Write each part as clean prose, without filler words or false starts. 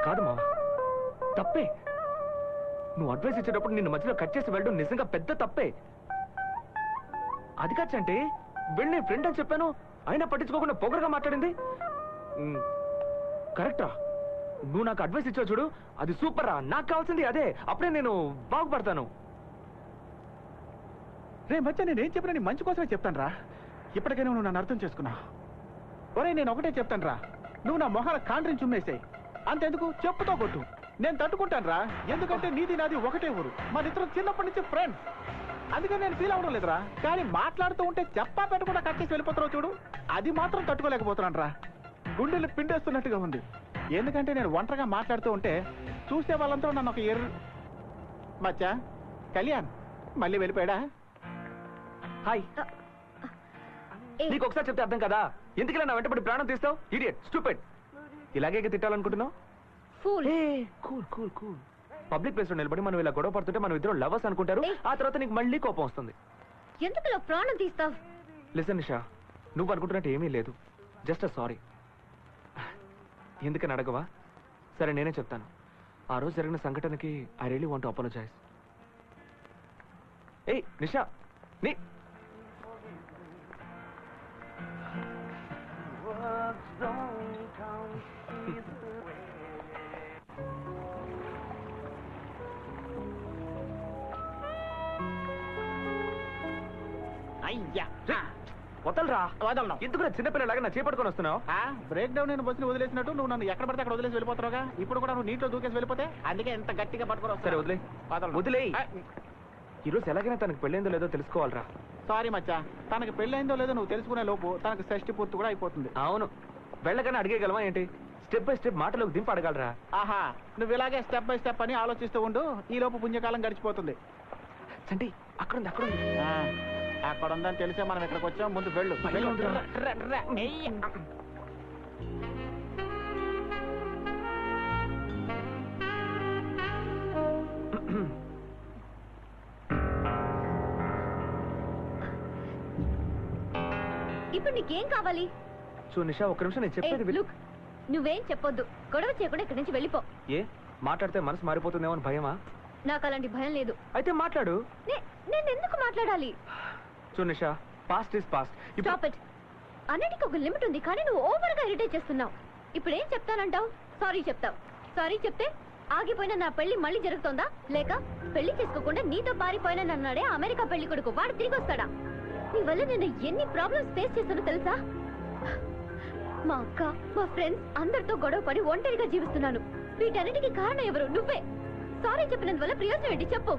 కాదు మావా, తప్పే. నువ్వు అడ్వైస్ ఇచ్చేటప్పుడు నిన్ను మధ్యలో కట్ చేసి వెళ్ళడం నిజంగా పెద్ద తప్పే. అది కాచంటే వెళ్ళి నీ ఫ్రెండ్ అని చెప్పాను, అయినా పట్టించుకోకుండా పొగరుగా మాట్లాడింది. కరెక్టరా? నువ్వు నాకు అడ్వైస్ ఇచ్చావు చూడు, అది సూపర్ రా. నాకు కావాల్సింది అదే. అప్పుడే నేను బాగుపడతాను. రే మధ్య నేనేం చెప్పినా నీ మంచి కోసమే చెప్తాను రా. ఇప్పటికైనా నువ్వు నన్ను అర్థం చేసుకున్నా. ఒరే నేను ఒకటే చెప్తాను రా, నువ్వు నా మొహాల కాండ్రిని చుమ్మేసాయి. అంతెందుకు చెప్పుతో కొట్టు, నేను తట్టుకుంటాను రా. ఎందుకంటే నీది నాది ఒకటే ఊరు, మన ఇద్దరు చిన్నప్పటి నుంచి ఫ్రెండ్స్. అందుకని నేను ఫీల్ అవ్వడం లేదురా. కానీ మాట్లాడుతూ ఉంటే చెప్పా పెట్టకుండా కట్టేసి వెళ్ళిపోతున్నావు చూడు, అది మాత్రం తట్టుకోలేకపోతున్నాను రా. గుండెలు పిండేస్తున్నట్టుగా ఉంది. ఎందుకంటే నేను ఒంటరిగా మాట్లాడుతూ ఉంటే చూసే వాళ్ళంతా నన్ను ఒక మచ్చా కళ్యాణ్ మళ్ళీ వెళ్ళిపోయాడా? హాయ్. నీకు ఒకసారి చెప్తే అర్థం కదా, ఎందుకు నా వెంటబడి ప్రాణం తీస్తావు? Idiot, stupid. ఇలాగే తిట్టాలనుకుంటున్నావు? Cool cool cool. Public place లో నిలబడి మనం ఇలా గొడవ పడుతుంటే మనం ఇద్దరు లవర్స్ అనుకుంటారు. ఆ తర్వాత నీకు మళ్ళీ కోపం వస్తుంది. ఎందుకు ప్రాణం తీస్తావు? లిసన్ నిషా, నువ్వు అనుకుంటున్నట్టు ఏమీ లేదు. Just sorry. ఎందుకని అడగవా? సరే నేనే చెప్తాను. ఆ రోజు జరిగిన సంఘటనకి I really want to apologise. ఏయ్ నిషా, నీ అయ్యా వదలరా. వదలను. ఎందుకు చిన్నపిల్లలాగా నా చేపట్టుకొని వస్తున్నావు? బ్రేక్ డౌన్ నేను బస్సుని వదిలేసినట్టు నువ్వు నన్ను ఎక్కడ పడితే అక్కడ వదిలేసి వెళ్ళిపోతావుగా. ఇప్పుడు కూడా నువ్వు నీటిలో దూకేసి వెళ్ళిపోతే అందుకే ఎంత గట్టిగా పట్టుకొని వస్తా. సరే వదిలే. వదిలే. ఈరోజు ఎలాగైనా తనకు పెళ్ళైందో లేదో తెలుసుకోవాలరా. సారీ మచ్చా, తనకి పెళ్ళైందో లేదో నువ్వు తెలుసుకునే లోపు తనకు షష్టి పూర్తి కూడా అయిపోతుంది. అవును, వెళ్ళగానే అడిగేయగలవా ఏంటి? స్టెప్ బై స్టెప్ మాటలోకి దింపి అడగలరా. ఆహా, నువ్వు ఇలాగే స్టెప్ బై స్టెప్ అని ఆలోచిస్తూ ఉండు. ఈ లోపు పుణ్యకాలం గడిచిపోతుంది. చంటి అక్కడుంది, అక్కడుంది. అక్కడ ఉందని తెలిసే మనం ఇక్కడికి వచ్చాం. ముందు వెళ్ళు. ఇప్పుడు నీకేం కావాలి? చూ నిషా, ఒక్క నిమిషం నేను చెప్పేది. నువ్వేం చెప్పొద్దు. గొడవ చేయకుండా ఇక్కడి నుంచి వెళ్ళిపో. ఏ మాట్లాడితే మనసు మారిపోతుందేమో అని భయమా? నాకు అలాంటి భయం లేదు. అయితే మాట్లాడు. నేను ఎందుకు మాట్లాడాలి? చూ Nisha, past is past. Stop it. అన్నిటికీ ఒక లిమిట్ ఉంది, కానీ నువ్వు ఓవర్ గా ఇరిటేట్ చేస్తున్నావు. ఇప్పుడు ఏం చెప్తానంటావు? సారీ చెప్తావు. సారీ చెప్తే ఆగిపోయిన నా పెళ్లి మళ్ళీ జరుగుతుందా? లేక పెళ్లి చేసుకోకుండా నీతో పారిపోయిన నన్నాడే అమెరికా పెళ్లి కొడుకు వాడు తిరిగి వస్తాడా? నీ వల్ల నేను ఎన్ని ప్రాబ్లమ్స్ ఫేస్ చేస్తానో తెలుసా? మా అక్క, మా ఫ్రెండ్స్ అందరితో గొడవ పడి ఒంటరిగా జీవిస్తున్నాను. వీటన్నిటికీ కారణం ఎవరు? నువ్వే. సారీ చెప్పినందువల్ల ప్రయోజనం ఏంటి చెప్పు.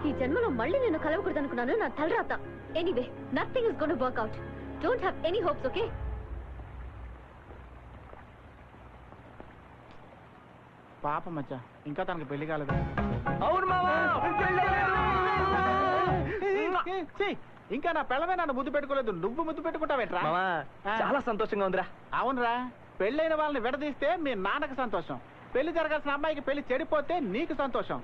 ఈ జన్మలో మళ్ళీ నేను కలవకూడదనుకున్నాను, నా తలరాత. Anyway, nothing is gonna work out. Don't have any hopes, okay? పాప మచ్చా, ఇంకా తనకు పెళ్లి కాలేదు. అవును మావా, ఇంకా నా పిల్లమే నన్ను ముద్దు పెట్టుకోలేదు. నువ్వు ముద్దు పెట్టుకుంటావేట్రా? చాలా సంతోషంగా ఉందిరా. అవునరా, పెళ్ళైన వాళ్ళని విడదీస్తే మీ నాన్నకు సంతోషం, పెళ్లి జరగాల్సిన అమ్మాయికి పెళ్లి చెడిపోతే నీకు సంతోషం.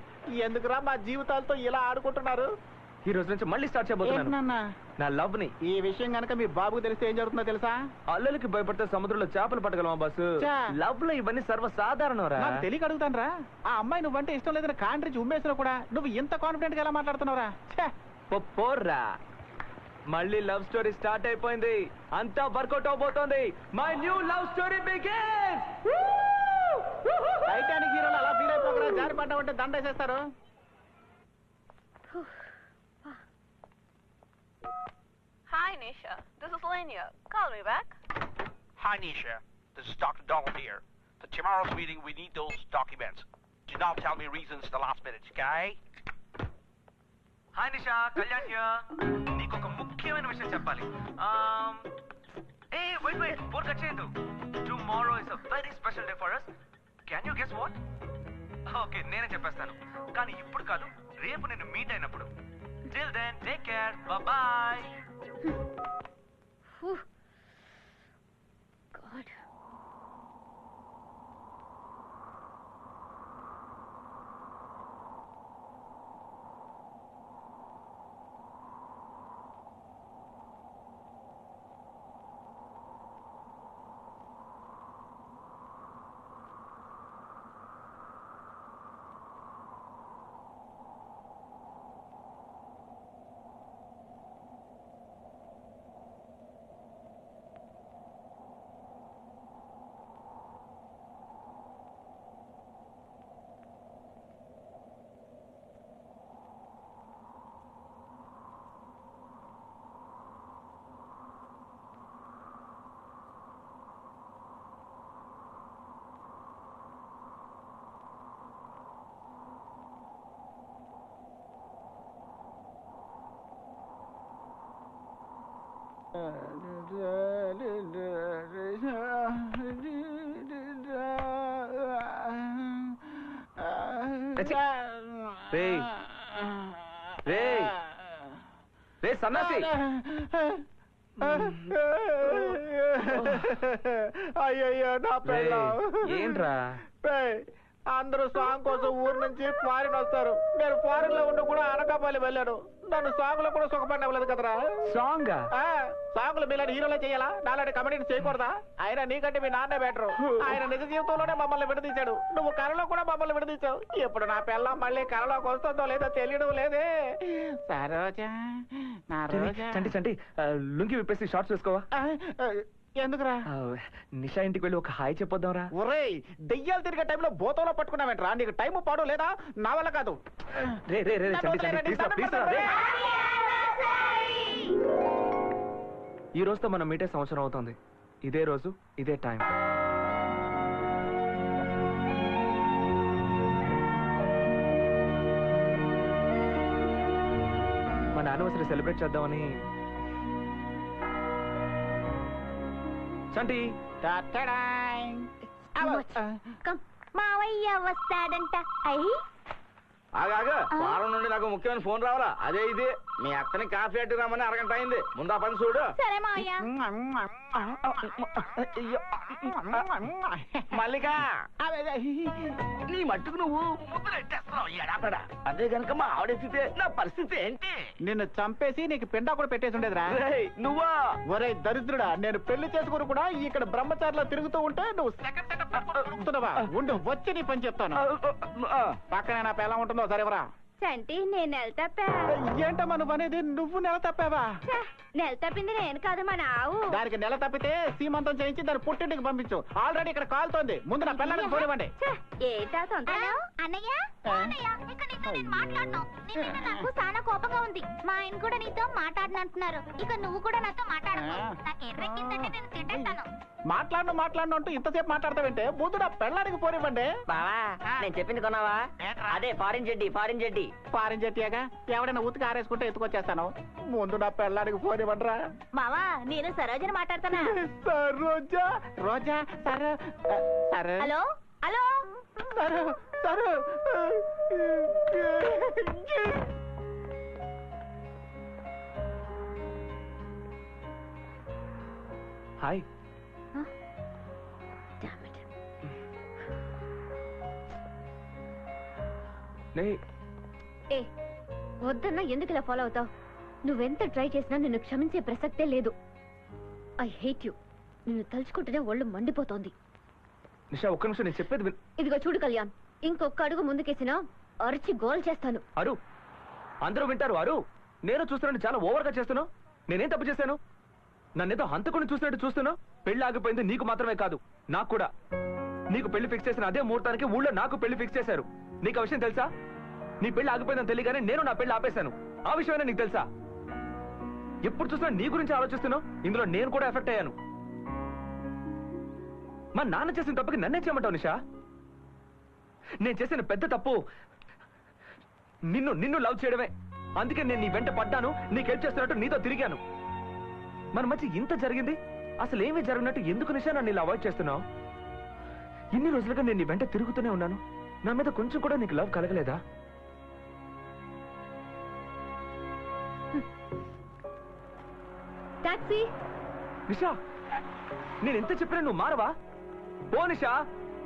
ఎందుకురా మా జీవితాలతో ఇలా ఆడుకుంటున్నారు? ఈ రోజు నుంచి మళ్ళీ స్టార్ట్ చేయబోతున్నాను నా లవ్ ని. ఈ విషయం గనక మీ బాబుకు తెలిస్తే ఏం జరుగుతుందో తెలుసా? అల్లలకి భయపడితే సముద్రంలో చేపలు పట్టగలమా బస్సు? లవ్ లో ఇవన్నీ సర్వసాధారణం రా. నాకు తెలియక అడుగుతాను రా. ఆ అమ్మాయి నువ్వంటే ఇష్టం లేదని కాండ్రించి ఉమ్మేసినా కూడా నువ్వు ఇంత కాన్ఫిడెంట్ గా ఎలా మాట్లాడుతున్నావురా? పోర్రా, మళ్ళీ లవ్ స్టోరీ స్టార్ట్ అయిపోయింది. అంతా వర్కౌట్ అవబోతోంది. My new love story begins. Titanic హీరోలు అలా ఫీల్ అయిపోకరా, జారి పడ్డామంటే దండేసేస్తారు. Hi Nisha, this is Lenya. Call me back. Hi Nisha, this is Dr. Donald here. For tomorrow's meeting we need those documents. Do not tell me reasons the last minute, okay? Hi Nisha, Kalyan here. నీకు ఒక ముఖ్యమైన విషయం చెప్పాలి. Wait for cut చేయొద్దు. Tomorrow is a very special day for us. Can you guess what? Okay, నేనే చెప్పేస్తాను, కానీ ఇప్పుడు కాదు, రేపు నేను మీట్ అయినప్పుడు. Till then take care, bye. God. రేయ్ రేయ్ రే సన్నాసి అయ్యయ్యో నా పెళ్ళాం. ఏంట్రా రేయ్, అందరూ సాంగ్ కోసం ఊరు నుంచి ఫారిన్ వస్తారు. నేను ఫారిన్ లో ఉండి కూడా అనకాపల్లి వెళ్ళాను. నన్ను సాంగ్ లో కూడా సుఖపడినవ్వలేదు కదరా. సాంగ్ సాంగులు మీలాంటి హీరోలే చేయాలా, నాలాంటి కమెడీని చేయకూడదా? ఆయన నీకంటే మీ నాన్నే బెటరు. ఆయన నిజ జీవితంలోనే మమ్మల్ని విడదీశాడు. నువ్వు కళలో కూడా మమ్మల్ని విడదీశావు. ఇప్పుడు నా పిల్ల మళ్ళీ కళలోకి వస్తుందో లేదో తెలియడం లేదే. సరోజా నా రోజా. చంటి చంటి లుంగి విప్పేసి షార్ట్స్ వేసుకోవా? ఎందుకురా? నిషా ఇంటికి వెళ్ళి ఒక హాయ్ చెప్పొద్దాంరా. ఒరేయ్, దెయ్యాలు తిరిగే టైంలో బోతంలో పట్టుకున్నావేంట్రా? నీకు టైం పాడు లేదా? నా వల్ల కాదు. రే రే రే చంటి చంటి ప్లీజ్ రా, ప్లీజ్ రా, రే. ఈ రోజుతో మనం మీటే సంవత్సరం అవుతుంది. ఇదే రోజు ఇదే టైం. మన యానివర్సరీ సెలబ్రేట్ చేద్దామని. చంటి మావయ్య వస్తాడంట. అయ్యి ఆగా వారం నుండి నాకు ముఖ్యమైన ఫోన్ రావాలా? అదే ఇది మీ అత్తని కాఫీ అట్టి రమ్మని అరగంట అయింది. ముందు ఆ పని చూడు. సరే మావయ్య. మల్లిక, నీ మట్టుకు నువ్వు ముద్దులెట్టేస్తున్నావు ఎడాపడా. అదే గనక మా ఆవిడెత్తితే నా పరిస్థితి ఏంటి? నిన్ను చంపేసి నీకు పిండా కూడా పెట్టేసి ఉండేదిరా. నువ్వా? ఒరే దరిద్రుడా, నేను పెళ్లి చేసుకుని కూడా ఇక్కడ బ్రహ్మచారిలో తిరుగుతూ ఉంటే నువ్వు సెకండ్ తిరుగుతున్నావా? ఉండు, వచ్చి నీ పని చెప్తాను. పక్కనే నా పిల్ల ఉంటుందో సరేవరా. చంటి నేను నెల తప్పా. ఏంటమ్మా నువ్వు అనేది? నువ్వు నెల తప్పావా? నెల తప్పింది నేను కాదు మా నావు. దానికి నెల తప్పితే సీమంతం చేయించి దాన్ని పుట్టింటికి పంపించు. ఆల్రెడీ ఇక్కడ కాలుతోంది. ముందు నా పిల్లలకి పోనివ్వండి. ఏటా తొందర? అన్నయ్య ఇక నీతో నేను మాట్లాడను. నాకు చాలా కోపంగా ఉంది. మా ఆయన కూడా నీతో మాట్లాడనంటున్నారు. ఇక నువ్వు కూడా నాతో మాట్లాడకు. నాకు ఎర్రెక్కిందంటే నేను తిట్టేస్తాను. మాట్లాడను అంటూ ఇంతసేపు మాట్లాడతావంటే ముందు నా పిల్లడికి పోనివ్వండి. బావా నేను చెప్పింది కొన్నావా? అదే ఫారిన్ జడ్డి. పారం చెట్టియాగా ఎవడైనా ఉతికి ఆరేసుకుంటే ఎత్తుకొచ్చేస్తాను. ముందు నా పిల్లాడికి పోనివ్వండిరా. మావా నేను సరోజని మాట్లాడతానా? రోజా రోజా సరే సరే. హలో హలో సరే సరే. హాయ్. ఏ వద్దన్నా ఎందుకు ఇలా ఫాలో అవుతావు? నువ్వెంత ట్రై చేసినా నిన్ను క్షమించే ప్రసక్తే లేదు. I hate you. నిన్ను తలుచుకుంటేనే ఒళ్ళు మండిపోతోంది. నిషా ఒక్క నిమిషం, నేను చెప్పేది విను. ఇదిగో చూడు కళ్యాణ్, ఇంకొక అడుగు ముందుకేసినా అరిచి గోల్ చేస్తాను. అరు, అందరూ వింటారు. అరు, నేను చూస్తున్నాను చాలా ఓవర్గా చేస్తున్నావు. నేనేం తప్పు చేశాను? నన్నేదో హంతకుని చూసినట్టు చూస్తున్నావు. పెళ్లి ఆగిపోయింది నీకు మాత్రమే కాదు, నాకు కూడా. నీకు పెళ్లి ఫిక్స్ చేసిన అదే ముహూర్తానికి ఊళ్ళో నాకు పెళ్లి ఫిక్స్ చేశారు. నీకు ఆ విషయం తెలుసా? నీ పెళ్లి ఆగిపోయిందని తెలియగానే నేను నా పెళ్లి ఆపేశాను. ఆ విషయమైనా నీకు తెలుసా? ఎప్పుడు చూసినా నీ గురించి ఆలోచిస్తున్నావు. ఇందులో నేను కూడా ఎఫెక్ట్ అయ్యాను. మా నాన్న చేసిన తప్పుకి నన్నే చేయమంటావు నిషా? నేను చేసిన పెద్ద తప్పు నిన్ను లవ్ చేయడమే. అందుకే నేను నీ వెంట పడ్డాను, నీకు హెల్ప్ చేస్తున్నట్టు నీతో తిరిగాను. మన మధ్య ఇంత జరిగింది, అసలు ఏమీ జరిగినట్టు ఎందుకు నిషా నన్ను ఇలా అవాయిడ్ చేస్తున్నావు? ఇన్ని రోజులుగా నేను నీ వెంట తిరుగుతూనే ఉన్నాను. నా మీద కొంచెం కూడా నీకు లవ్ కలగలేదా? టాక్సీ. నిషా, నేను ఎంత చెప్పినా నువ్వు మారవా? పో నిషా,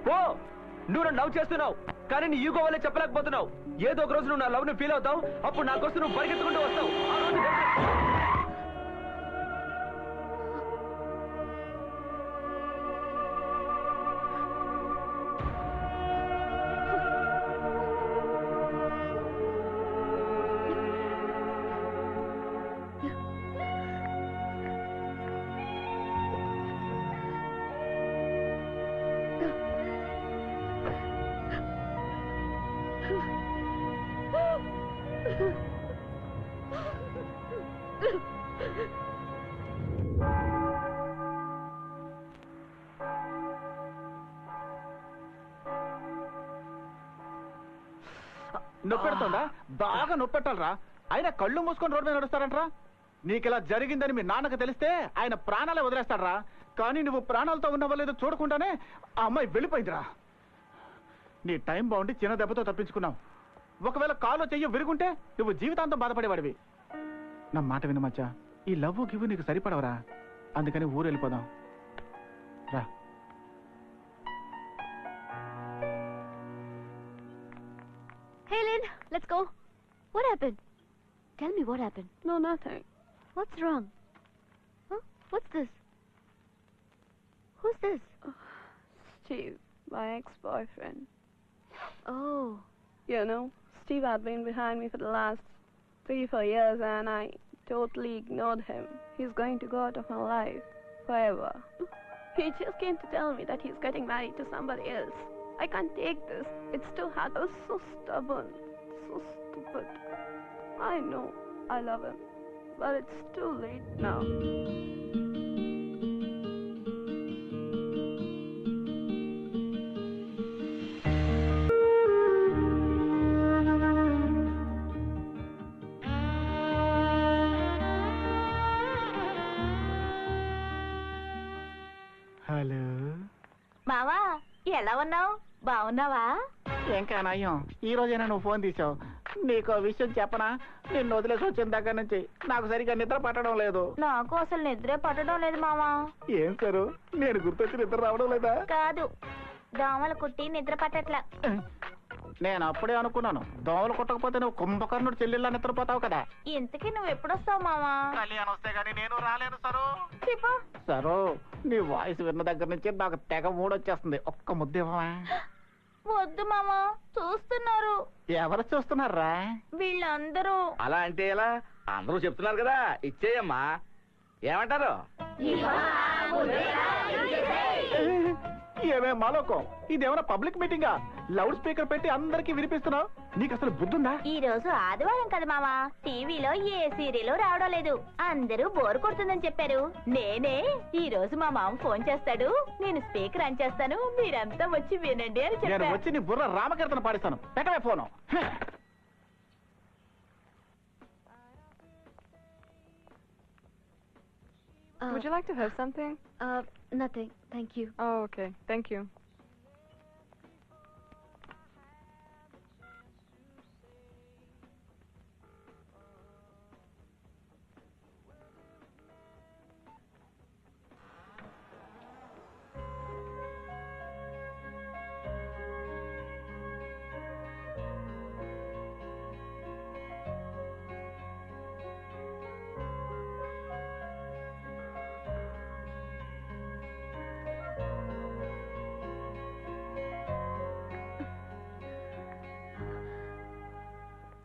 పో. నువ్వు నన్ను లవ్ చేస్తున్నావు, కానీ నీ ఈగో వల్లే చెప్పలేకపోతున్నావు. ఏదో ఒక రోజు నువ్వు నా లవ్ ని ఫీల్ అవుతావు. అప్పుడు నా కోసం నువ్వు పరిగెత్తుకుంటూ వస్తావు. ఆ రోజు నొప్పెడుతుందా? బాగా నొప్పెట్టాలరా. అయినా కళ్ళు మూసుకొని రోడ్డు మీద నడుస్తారంటరా. నీకిలా జరిగిందని మీ నాన్నకు తెలిస్తే ఆయన ప్రాణాలే వదిలేస్తాడరా. కానీ నువ్వు ప్రాణాలతో ఉన్నావో లేదో చూడకుండానే ఆ అమ్మాయి వెళ్ళిపోయిందిరా. నీ టైం బాగుండి చిన్న దెబ్బతో తప్పించుకున్నావు. ఒకవేళ కాలో చెయ్యి విరుగుంటే నువ్వు జీవితాంతం బాధపడేవాడివి. నా మాట విను మచ్చా, ఈ లవ్ గివ్ నీకు సరిపడవరా. అందుకని ఊరు వెళ్ళిపోదాం రా. Hey, Lynn, let's go. What happened? Tell me what happened. No, nothing. What's wrong? Huh? What's this? Who's this? Steve, my ex-boyfriend. Oh, You know, Steve had been behind me for the last 3-4 years and I totally ignored him. He's going to go out of my life forever. He just came to tell me that he's getting married to somebody else. I can't take this. It's too hard. I was so stubborn, so stupid. I know I love him, but it's too late now. Hello, మావా ఎలా ఉన్నావు? బాగున్నావా? ఇంకా నయ్యం, ఈ రోజైనా నువ్వు phone తీసావు. నీకు విషయం చెప్పనా? నిన్ను వదిలేసి వచ్చిన దగ్గర నుంచి నాకు సరిగ్గా నిద్ర పట్టడం లేదు. నాకు అసలు నిద్రే పట్టడం లేదు మావా. ఏం సారు, నేను గుర్తొచ్చి నిద్ర రావడం లేదా? కాదు, దోమలు కుట్టి నిద్ర పట్టట్లా. నేను అప్పుడే అనుకున్నాను, దోమలు కుట్టకపోతే నువ్వు కుంభకర్ణుడు చెల్లెళ్ళ నిద్రపోతావు కదా. ఇంతకీ నువ్వు ఎప్పుడొస్తావు మావా? కళ్యాణ్ వస్తే గానీ నేను రాలేను సరు. చెప్పు. సరు, నీ వాయిస్ విన్న దగ్గర నుంచి నాకు తెగ మూడొచ్చేస్తుంది. ఒక్క ముద్దేవా? వద్దు మావా, చూస్తున్నారు. ఎవరు చూస్తున్నారా? వీళ్ళందరూ. అలా అంటే ఎలా? అందరూ చెప్తున్నారు కదా, ఇచ్చేయమ్మా. ఏమంటారు? ఏమే మాలోకం, ఇదేమైనా పబ్లిక్ మీటింగా? లౌడ్ స్పీకర్ పెట్టి అందరికి వినిపిస్తున్నావు. నీకు అసలు బుద్ధుందా? ఈ రోజు ఆదివారం కదా మావా, టీవీలో ఏ సీరియల్ రావడం లేదు. అందరూ బోర్ కొడుతుందని చెప్పారు. నేనే ఈ రోజు మా మామ ఫోన్ చేస్తాడు, నేను స్పీకర్ ఆన్ చేస్తాను, మీరంతా వచ్చి వినండి అని నేను చెప్పారు. వచ్చి నీ బుర్ర రామకీర్తన పాడిస్తాను. పెట్టవే phone. Would you like to have something? Nothing, thank you. Oh, okay. Thank you.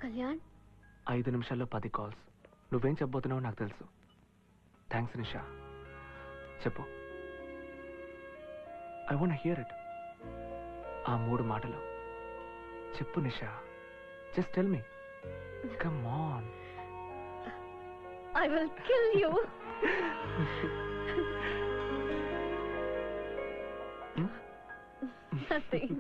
Kalyan, 5 నిమిషాల్లో 10 కాల్స్. నువ్వేం చెప్పబోతున్నావో నాకు తెలుసు. థ్యాంక్స్ నిషా. చెప్పు. I want hear it. ఆ 3 మాటలు చెప్పు Nisha. Just tell me. Come on. I will kill you. Nothing.